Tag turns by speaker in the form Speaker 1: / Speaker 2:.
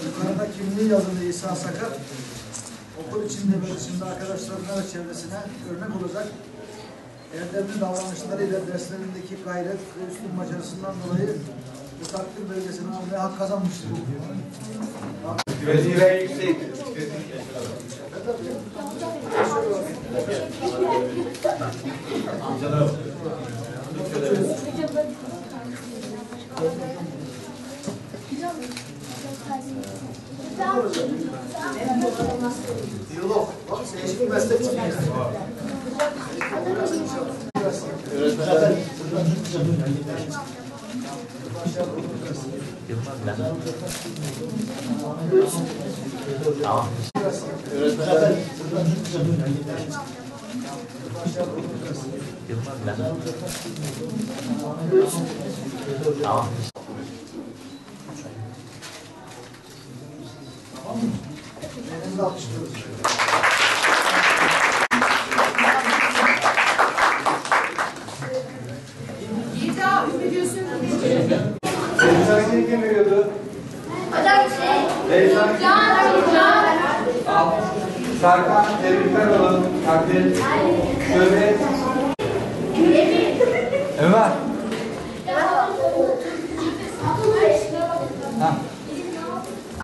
Speaker 1: Yukarıda kimliği yazılı İsa Sakar, okul içinde ve dışında arkadaşlarına ve çevresine örnek olacak erdemli davranışlarıyla derslerindeki gayret ve üstün başarısından dolayı bu takdir belgesini almaya hak kazanmıştır.
Speaker 2: Vezire yüksek.
Speaker 1: Diyalog. Bak değişik bir meslek çıkıyor.
Speaker 3: Tamam. Tamam.
Speaker 1: Tamam mı? Elinizi alkışlıyoruz.
Speaker 4: Bir daha ümit
Speaker 2: Beyza'nın kim veriyordu? Beyza. Serkan, tebrikler olun. Takdir. Şöyle